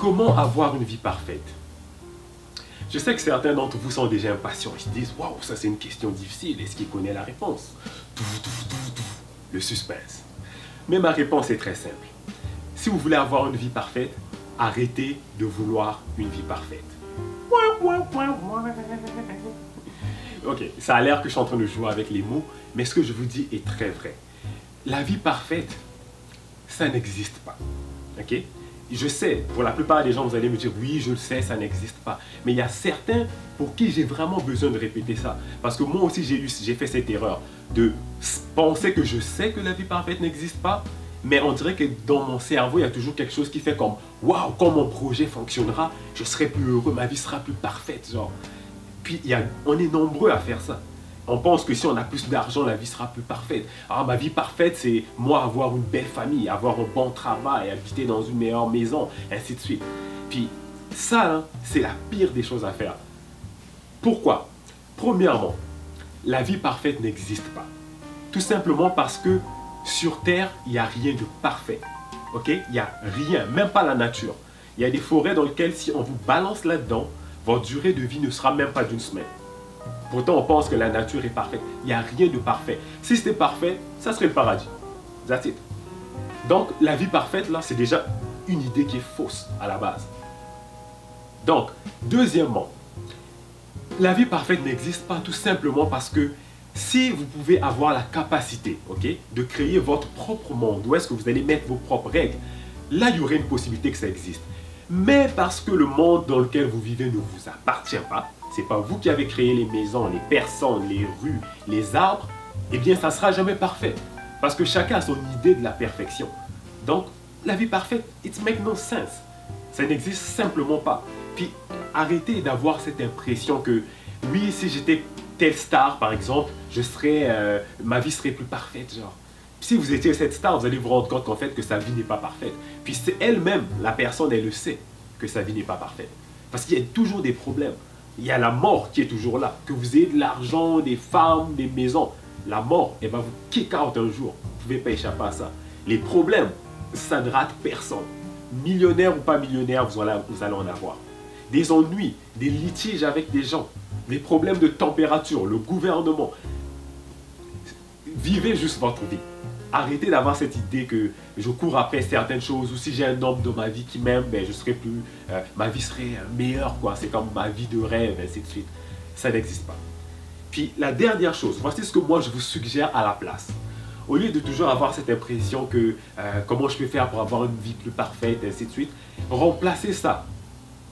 Comment avoir une vie parfaite? Je sais que certains d'entre vous sont déjà impatients. Ils se disent, waouh, ça c'est une question difficile. Est-ce qu'il connaît la réponse? Le suspense. Mais ma réponse est très simple. Si vous voulez avoir une vie parfaite, arrêtez de vouloir une vie parfaite. Ok, ça a l'air que je suis en train de jouer avec les mots, mais ce que je vous dis est très vrai. La vie parfaite, ça n'existe pas. Ok? Je sais, pour la plupart des gens, vous allez me dire, oui, je le sais, ça n'existe pas. Mais il y a certains pour qui j'ai vraiment besoin de répéter ça. Parce que moi aussi, j'ai fait cette erreur de penser que je sais que la vie parfaite n'existe pas, mais on dirait que dans mon cerveau, il y a toujours quelque chose qui fait comme, waouh, quand mon projet fonctionnera, je serai plus heureux, ma vie sera plus parfaite, genre. Puis, on est nombreux à faire ça. On pense que si on a plus d'argent, la vie sera plus parfaite. Ah, ma vie parfaite, c'est moi avoir une belle famille, avoir un bon travail, habiter dans une meilleure maison, ainsi de suite. Puis ça, hein, c'est la pire des choses à faire. Pourquoi? Premièrement, la vie parfaite n'existe pas. Tout simplement parce que sur Terre, il n'y a rien de parfait. Ok? Il n'y a rien, même pas la nature. Il y a des forêts dans lesquelles si on vous balance là-dedans, votre durée de vie ne sera même pas d'une semaine. Pourtant, on pense que la nature est parfaite. Il n'y a rien de parfait. Si c'était parfait, ça serait le paradis. That's it. Donc, la vie parfaite, là, c'est déjà une idée qui est fausse à la base. Donc, deuxièmement, la vie parfaite n'existe pas tout simplement parce que si vous pouvez avoir la capacité, ok, de créer votre propre monde, où est-ce que vous allez mettre vos propres règles, là, il y aurait une possibilité que ça existe. Mais parce que le monde dans lequel vous vivez ne vous appartient pas, c'est pas vous qui avez créé les maisons, les personnes, les rues, les arbres, eh bien ça ne sera jamais parfait. Parce que chacun a son idée de la perfection. Donc, la vie parfaite, it makes no sense. Ça n'existe simplement pas. Puis, arrêtez d'avoir cette impression que, oui, si j'étais telle star, par exemple, ma vie serait plus parfaite, genre. Si vous étiez cette star, vous allez vous rendre compte qu'en fait, que sa vie n'est pas parfaite. Puis c'est elle-même, la personne, elle le sait, que sa vie n'est pas parfaite. Parce qu'il y a toujours des problèmes. Il y a la mort qui est toujours là. Que vous ayez de l'argent, des femmes, des maisons. La mort, elle va vous kick out un jour. Vous ne pouvez pas échapper à ça. Les problèmes, ça ne rate personne. Millionnaire ou pas millionnaire, vous allez en avoir. Des ennuis, des litiges avec des gens, des problèmes de température, le gouvernement. Vivez juste votre vie. Arrêtez d'avoir cette idée que je cours après certaines choses ou si j'ai un homme dans ma vie qui m'aime, ben je serai plus, ma vie serait meilleure, quoi. C'est comme ma vie de rêve, ainsi de suite. Ça n'existe pas. Puis la dernière chose, voici ce que moi je vous suggère à la place. Au lieu de toujours avoir cette impression que comment je peux faire pour avoir une vie plus parfaite, ainsi de suite, remplacez ça.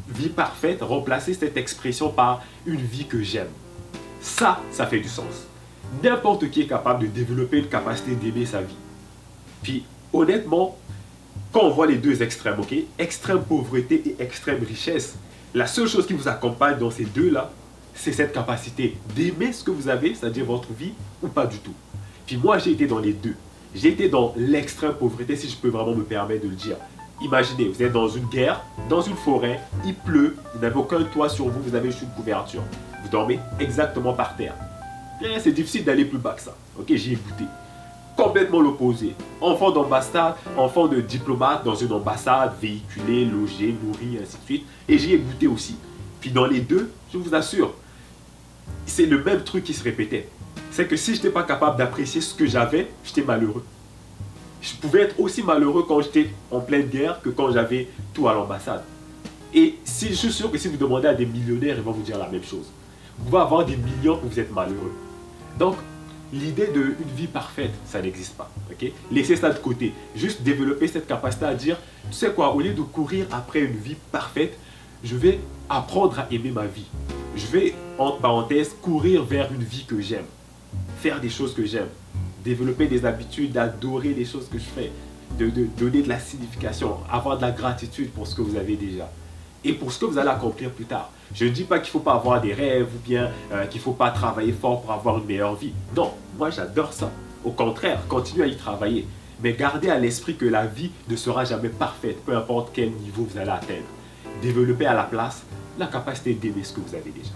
Vie parfaite, remplacez cette expression par une vie que j'aime. Ça fait du sens. N'importe qui est capable de développer une capacité d'aimer sa vie. Puis, honnêtement, quand on voit les deux extrêmes, ok, extrême pauvreté et extrême richesse, la seule chose qui vous accompagne dans ces deux-là, c'est cette capacité d'aimer ce que vous avez, c'est-à-dire votre vie, ou pas du tout. Puis moi, j'ai été dans les deux. J'ai été dans l'extrême pauvreté, si je peux vraiment me permettre de le dire. Imaginez, vous êtes dans une guerre, dans une forêt, il pleut, vous n'avez aucun toit sur vous, vous avez juste une couverture. Vous dormez exactement par terre. C'est difficile d'aller plus bas que ça. Ok, j'y ai goûté. Complètement l'opposé. Enfant d'ambassade, enfant de diplomate dans une ambassade, véhiculé, logé, nourri, ainsi de suite. Et j'y ai goûté aussi. Puis dans les deux, je vous assure, c'est le même truc qui se répétait. C'est que si je n'étais pas capable d'apprécier ce que j'avais, j'étais malheureux. Je pouvais être aussi malheureux quand j'étais en pleine guerre que quand j'avais tout à l'ambassade. Et je suis sûr que si vous demandez à des millionnaires, ils vont vous dire la même chose. Vous pouvez avoir des millions que vous êtes malheureux. Donc, l'idée d'une vie parfaite, ça n'existe pas. Okay? Laissez ça de côté. Juste développer cette capacité à dire, tu sais quoi, au lieu de courir après une vie parfaite, je vais apprendre à aimer ma vie. Je vais, entre parenthèses, courir vers une vie que j'aime. Faire des choses que j'aime. Développer des habitudes, d'adorer les choses que je fais. De donner de la signification, avoir de la gratitude pour ce que vous avez déjà. Et pour ce que vous allez accomplir plus tard. Je ne dis pas qu'il ne faut pas avoir des rêves ou bien qu'il ne faut pas travailler fort pour avoir une meilleure vie. Non, moi j'adore ça. Au contraire, continuez à y travailler. Mais gardez à l'esprit que la vie ne sera jamais parfaite, peu importe quel niveau vous allez atteindre. Développez à la place la capacité d'aimer ce que vous avez déjà.